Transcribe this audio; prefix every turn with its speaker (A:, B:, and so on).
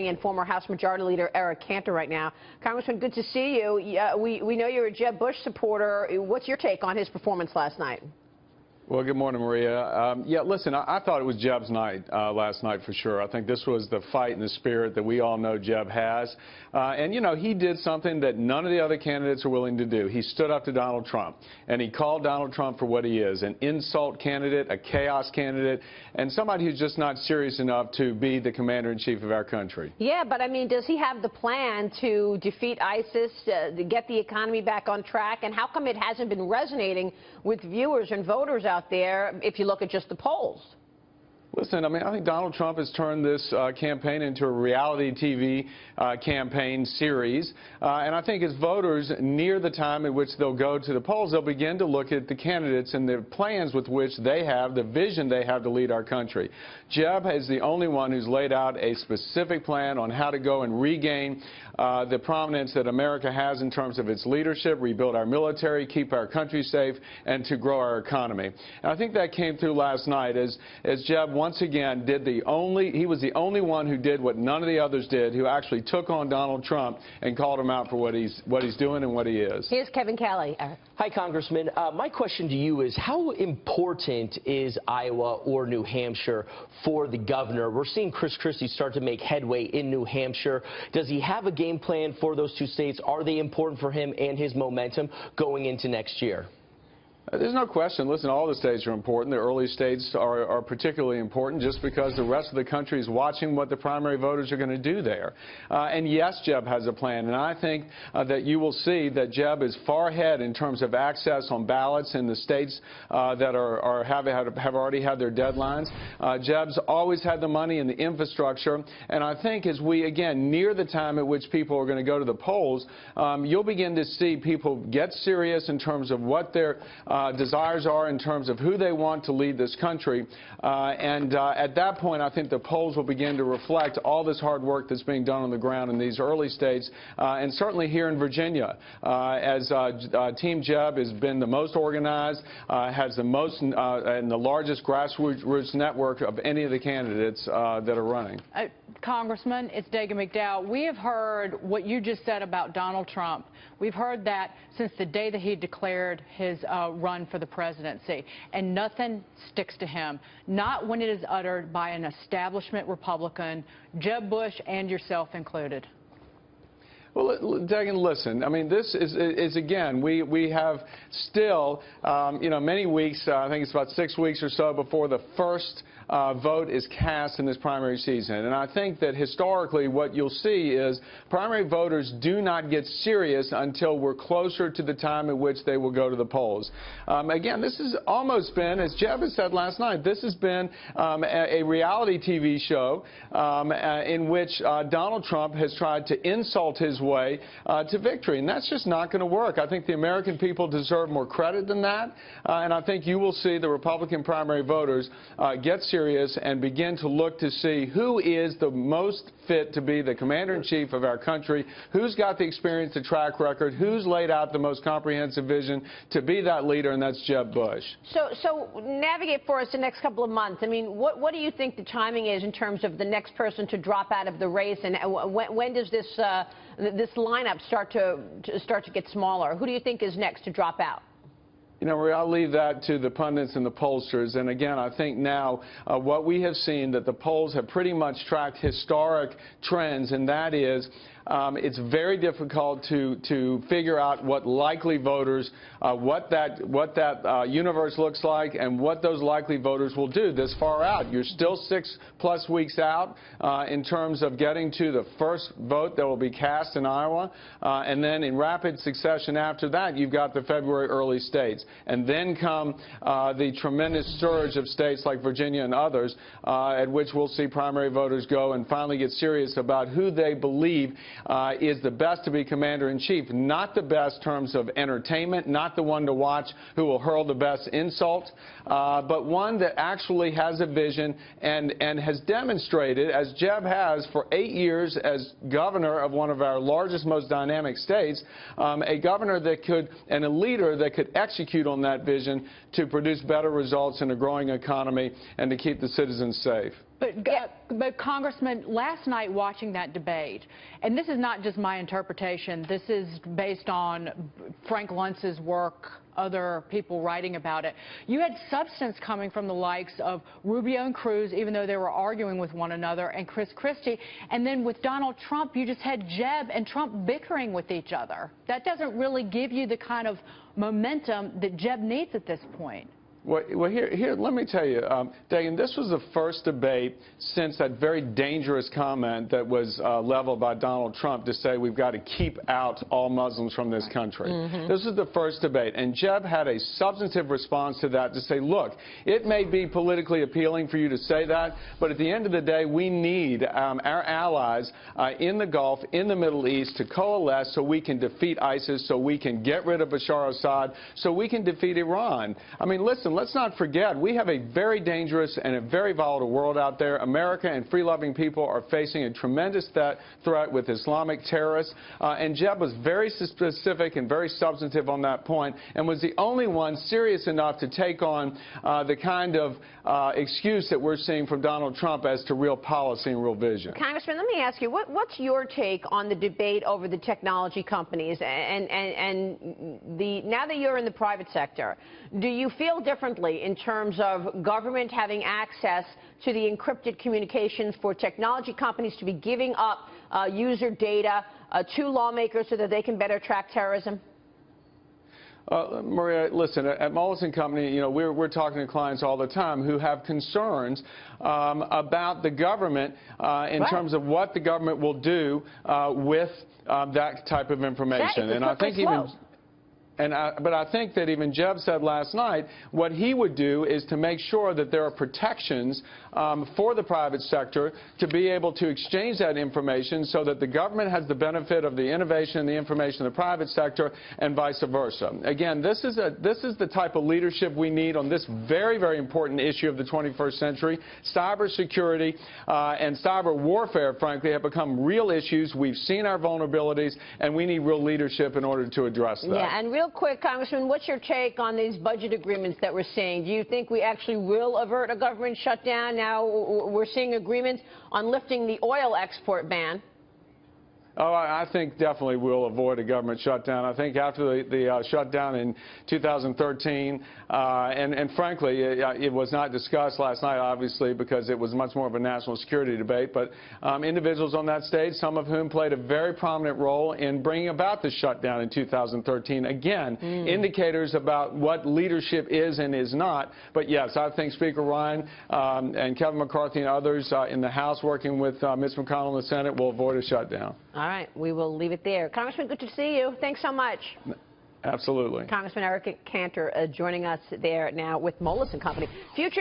A: bring in former House Majority Leader Eric Cantor right now. Congressman, good to see you. We know you're a Jeb Bush supporter. What's your take on his performance last night?
B: Well, good morning, Maria. Yeah, listen, I thought it was Jeb's night last night for sure. I think this was the fight and the spirit that we all know Jeb has. And, you know, he did something that none of the other candidates are willing to do. He stood up to Donald Trump, and he called Donald Trump for what he is, an insult candidate, a chaos candidate, and somebody who's just not serious enough to be the commander-in-chief of our country.
A: Yeah, but, I mean, does he have the plan to defeat ISIS, to get the economy back on track? And how come it hasn't been resonating with viewers and voters out there if you look at just the polls?
B: Listen, I mean, I think Donald Trump has turned this campaign into a reality TV campaign series. And I think as voters near the time at which they'll go to the polls, they'll begin to look at the candidates and the plans with which they have, the vision they have to lead our country. Jeb is the only one who's laid out a specific plan on how to go and regain the prominence that America has in terms of its leadership, rebuild our military, keep our country safe, and to grow our economy. And I think that came through last night as Jeb once again he was the only one who did what none of the others did, who actually took on Donald Trump and called him out for what he's doing and what he is.
A: Here's Kevin Kelly.
C: Hi, Congressman. My question to you is, how important is Iowa or New Hampshire for the governor? We're seeing Chris Christie start to make headway in New Hampshire. Does he have a game plan for those two states? Are they important for him and his momentum going into next year?
B: There's no question. Listen, all the states are important. The early states are particularly important just because the rest of the country is watching what the primary voters are going to do there. And yes, Jeb has a plan. And I think that you will see that Jeb is far ahead in terms of access on ballots in the states that have already had their deadlines. Jeb's always had the money and the infrastructure. And I think as we, again, near the time at which people are going to go to the polls, you'll begin to see people get serious in terms of what their desires are in terms of who they want to lead this country. At that point, I think the polls will begin to reflect all this hard work that's being done on the ground in these early states, and certainly here in Virginia, as Team Jeb has been the most organized, has the most and the largest grassroots network of any of the candidates that are running.
D: Congressman, it's Dagan McDowell. We have heard what you just said about Donald Trump. We've heard that since the day that he declared his run for the presidency, and nothing sticks to him, not when it is uttered by an establishment Republican, Jeb Bush and yourself included.
B: Well, Dagan, listen, I mean, this is again, we have still, you know, many weeks, I think it's about 6 weeks or so before the first vote is cast in this primary season. And I think that historically what you'll see is primary voters do not get serious until we're closer to the time at which they will go to the polls. Again, this has almost been, as Jeb has said last night, this has been a reality TV show in which Donald Trump has tried to insult his way to victory. And that's just not going to work. I think the American people deserve more credit than that. And I think you will see the Republican primary voters get serious and begin to look to see who is the most fit to be the commander-in-chief of our country, who's got the experience, the track record, who's laid out the most comprehensive vision to be that leader, and that's Jeb Bush. So
A: navigate for us the next couple of months. I mean, what do you think the timing is in terms of the next person to drop out of the race, and when does this lineup start to get smaller? Who do you think is next to drop out?
B: You know, I'll leave that to the pundits and the pollsters. And again, I think now what we have seen that the polls have pretty much tracked historic trends, and that is it's very difficult to figure out what likely voters, what that universe looks like, and what those likely voters will do this far out. You're still 6+ weeks out in terms of getting to the first vote that will be cast in Iowa, and then in rapid succession after that, you've got the February early states, and then come the tremendous surge of states like Virginia and others, at which we'll see primary voters go and finally get serious about who they believe is the best to be commander-in-chief, not the best in terms of entertainment, not the one to watch who will hurl the best insult, but one that actually has a vision and has demonstrated, as Jeb has for 8 years as governor of one of our largest, most dynamic states, a governor that could, and a leader that could execute on that vision to produce better results in a growing economy and to keep the citizens safe.
D: But Congressman, last night watching that debate, and this is not just my interpretation, this is based on Frank Luntz's work, other people writing about it. You had substance coming from the likes of Rubio and Cruz, even though they were arguing with one another, and Chris Christie. And then with Donald Trump, you just had Jeb and Trump bickering with each other. That doesn't really give you the kind of momentum that Jeb needs at this point.
B: Well, here, let me tell you, Dagan, this was the first debate since that very dangerous comment that was leveled by Donald Trump to say we've got to keep out all Muslims from this country. This was the first debate, and Jeb had a substantive response to that to say, look, it may be politically appealing for you to say that, but at the end of the day, we need our allies in the Gulf, in the Middle East, to coalesce so we can defeat ISIS, so we can get rid of Bashar Assad, so we can defeat Iran. I mean, listen, let's not forget, we have a very dangerous and a very volatile world out there. America and free-loving people are facing a tremendous threat with Islamic terrorists, and Jeb was very specific and very substantive on that point and was the only one serious enough to take on the kind of excuse that we're seeing from Donald Trump as to real policy and real vision.
A: Congressman, let me ask you, what's your take on the debate over the technology companies and now that you're in the private sector, do you feel differently in terms of government having access to the encrypted communications for technology companies to be giving up user data to lawmakers so that they can better track terrorism?
B: Maria, listen, at Moelis & Company, you know, we're talking to clients all the time who have concerns about the government in terms of what the government will do with that type of information.
A: And I think even...
B: But I think that even Jeb said last night what he would do is to make sure that there are protections for the private sector to be able to exchange that information so that the government has the benefit of the innovation and the information of the private sector and vice versa. Again, this is the type of leadership we need on this very, very important issue of the 21st century. Cybersecurity and cyber warfare, frankly, have become real issues. We've seen our vulnerabilities, and we need real leadership in order to address that.
A: Yeah, and real quick, Congressman, what's your take on these budget agreements that we're seeing? Do you think we actually will avert a government shutdown? Now we're seeing agreements on lifting the oil export ban.
B: Oh, I think definitely we'll avoid a government shutdown. I think after the shutdown in 2013, and frankly, it was not discussed last night, obviously, because it was much more of a national security debate, but individuals on that stage, some of whom played a very prominent role in bringing about the shutdown in 2013. Again, indicators about what leadership is and is not. But yes, I think Speaker Ryan and Kevin McCarthy and others in the House working with Mitch McConnell in the Senate will avoid a shutdown.
A: All right, we will leave it there. Congressman, good to see you. Thanks so much.
B: Absolutely.
A: Congressman Eric Cantor joining us there now with Moelis & Company. Future